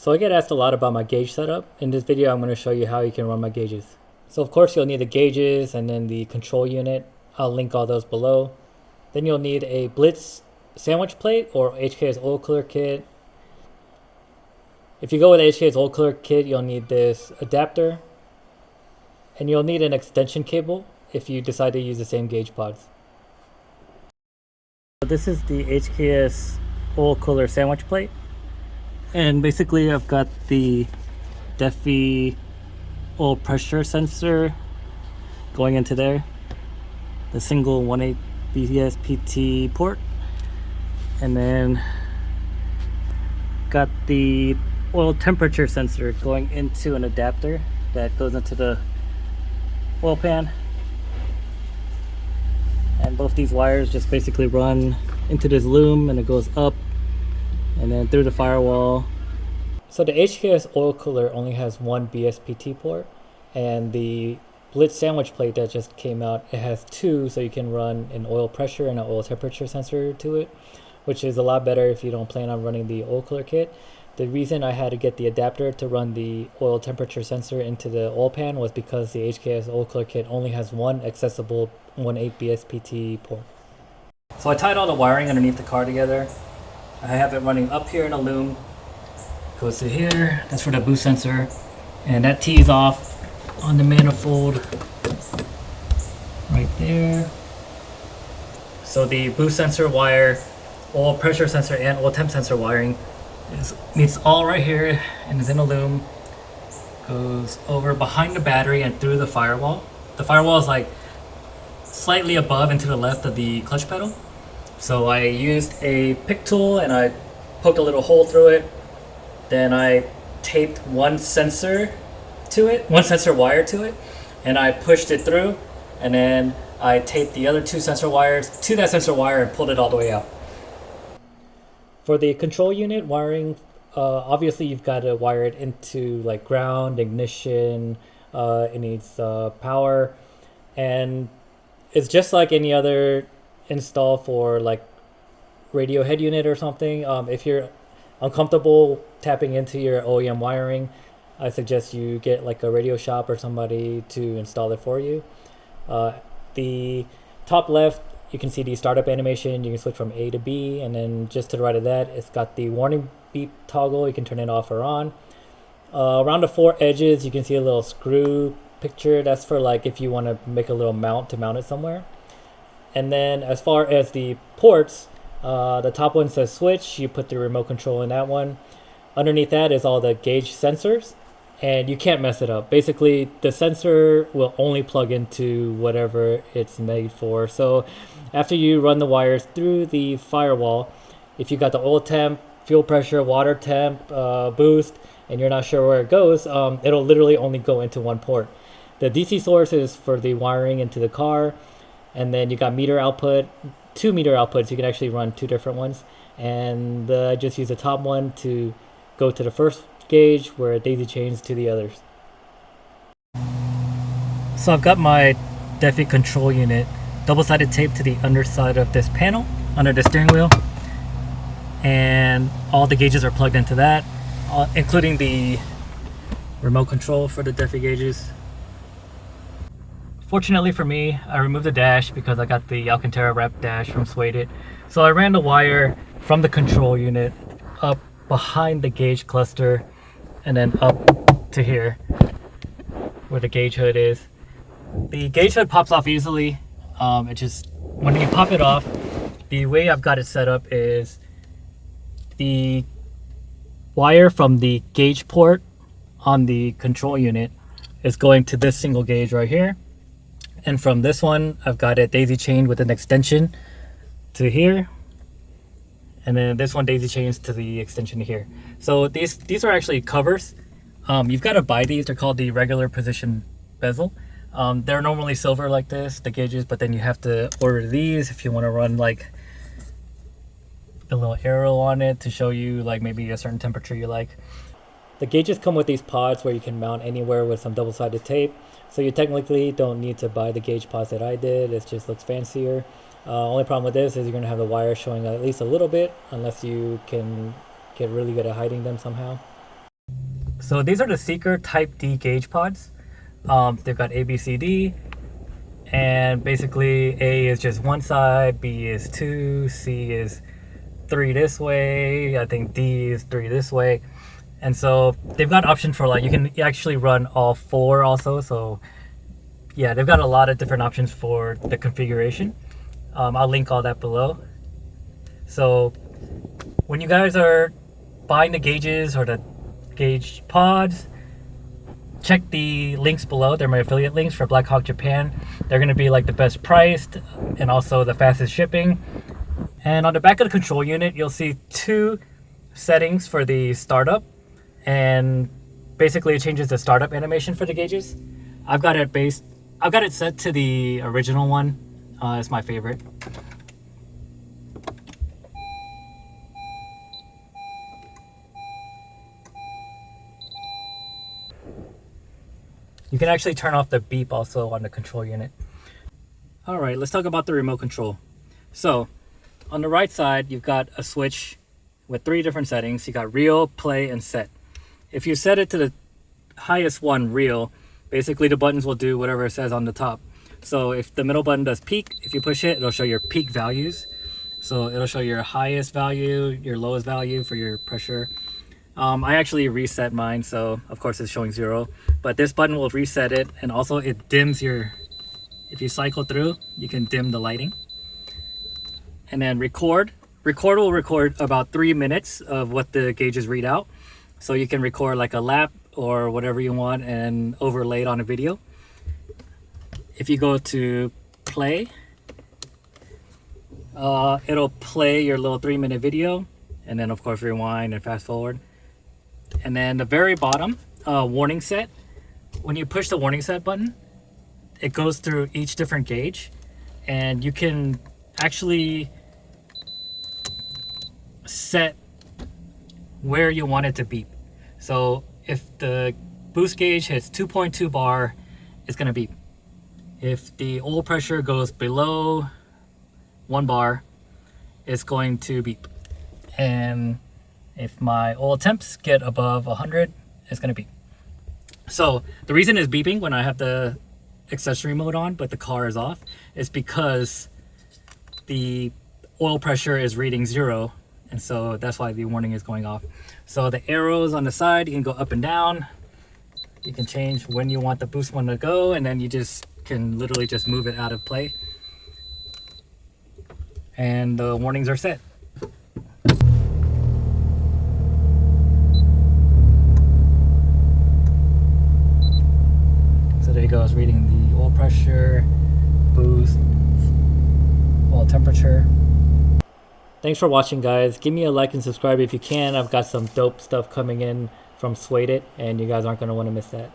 So I get asked a lot about my gauge setup. In this video, I'm going to show you how you can run my gauges. So of course you'll need the gauges and then the control unit. I'll link all those below. Then you'll need a Blitz sandwich plate or HK's oil cooler kit. If you go with HK's oil cooler kit, you'll need this adapter. And you'll need an extension cable if you decide to use the same gauge pods. So this is the HKS oil cooler sandwich plate. And basically I've got the Defi oil pressure sensor going into there, the single 1.8 BSPT port, and then got the oil temperature sensor going into an adapter that goes into the oil pan. And both these wires just basically run into this loom, and it goes up and then through the firewall. So the HKS oil cooler only has one BSPT port, and the Blitz sandwich plate that just came out, it has two, so you can run an oil pressure and an oil temperature sensor to it, which is a lot better if you don't plan on running the oil cooler kit. The reason I had to get the adapter to run the oil temperature sensor into the oil pan was because the HKS oil cooler kit only has one accessible 1.8 BSPT port. So I tied all the wiring underneath the car together. I have it running up here in a loom, goes to here, that's for the boost sensor, and that tees off on the manifold right there. So the boost sensor wire, oil pressure sensor, and oil temp sensor wiring meets all right here and is in a loom, goes over behind the battery and through the firewall. The firewall is like slightly above and to the left of the clutch pedal. So I used a pick tool and I poked a little hole through it. Then I taped one sensor wire to it, and I pushed it through, and then I taped the other two sensor wires to that sensor wire and pulled it all the way out. For the control unit wiring, obviously you've got to wire it into like ground, ignition, it needs power, and it's just like any other install for like radio head unit or something. If you're uncomfortable tapping into your OEM wiring, I suggest you get like a radio shop or somebody to install it for you. The top left, you can see the startup animation. You can switch from A to B, and then just to the right of that, it's got the warning beep toggle. You can turn it off or on. Around the four edges, you can see a little screw picture. That's for like if you want to make a little mount to mount it somewhere. And then as far as the ports, the top one says switch. You put the remote control in that one. Underneath that is all the gauge sensors, and you can't mess it up. Basically, the sensor will only plug into whatever it's made for. So after you run the wires through the firewall, if you got the oil temp, fuel pressure, water temp, boost, and you're not sure where it goes, it'll literally only go into one port. The DC source is for the wiring into the car. And then you got meter output, 2 meter outputs. You can actually run two different ones. And I just use the top one to go to the first gauge where it daisy chains to the others. So I've got my Defi control unit double-sided tape to the underside of this panel under the steering wheel. And all the gauges are plugged into that, including the remote control for the Defi gauges. Fortunately for me, I removed the dash because I got the Alcantara wrap dash from Suede. So I ran the wire from the control unit up behind the gauge cluster and then up to here where the gauge hood is. The gauge hood pops off easily. It just, when you pop it off, the way I've got it set up is the wire from the gauge port on the control unit is going to this single gauge right here. And from this one, I've got it daisy chained with an extension to here. And then this one daisy chains to the extension to here. So these are actually covers. You've got to buy these. They're called the regular position bezel. They're normally silver like this, the gauges, but then you have to order these if you want to run like the little arrow on it to show you like maybe a certain temperature you like. The gauges come with these pods where you can mount anywhere with some double-sided tape. So you technically don't need to buy the gauge pods that I did. It just looks fancier. Only problem with this is you're going to have the wire showing at least a little bit, unless you can get really good at hiding them somehow. So these are the Seeker Type D gauge pods. They've got A, B, C, D, and basically A is just one side, B is 2, C is 3 this way, I think D is 3 this way. And so they've got options for, like, you can actually run all 4 also. So yeah, they've got a lot of different options for the configuration. I'll link all that below. So when you guys are buying the gauges or the gauge pods, check the links below. They're my affiliate links for Blackhawk Japan. They're going to be like the best priced and also the fastest shipping. And on the back of the control unit, you'll see 2 settings for the startup, and basically it changes the startup animation for the gauges. I've got it set to the original one. It's my favorite. You can actually turn off the beep also on the control unit. Alright, let's talk about the remote control. So, on the right side, you've got a switch with 3 different settings. You got reel, play, and set. If you set it to the highest one, reel, basically the buttons will do whatever it says on the top. So if the middle button does peak, if you push it, it'll show your peak values. So it'll show your highest value, your lowest value for your pressure. I actually reset mine, so of course it's showing 0. But this button will reset it, and also it dims your, if you cycle through, you can dim the lighting. And then record. Record will record about 3 minutes of what the gauges read out. So you can record like a lap or whatever you want and overlay it on a video. If you go to play, it'll play your little 3-minute video, and then of course rewind and fast forward. And then the very bottom, warning set. When you push the warning set button, it goes through each different gauge, and you can actually set where you want it to beep. So if the boost gauge hits 2.2 bar, it's gonna beep. If the oil pressure goes below 1 bar, it's going to beep. And if my oil temps get above 100, it's gonna beep. So the reason it's beeping when I have the accessory mode on but the car is off is because the oil pressure is reading 0, and so that's why the warning is going off. So the arrows on the side, you can go up and down. You can change when you want the boost one to go, and then you just can literally just move it out of play. And the warnings are set. So there you go, it's reading the oil pressure, boost, oil temperature. Thanks for watching, guys. Give me a like and subscribe if you can. I've got some dope stuff coming in from Suede It, and you guys aren't going to want to miss that.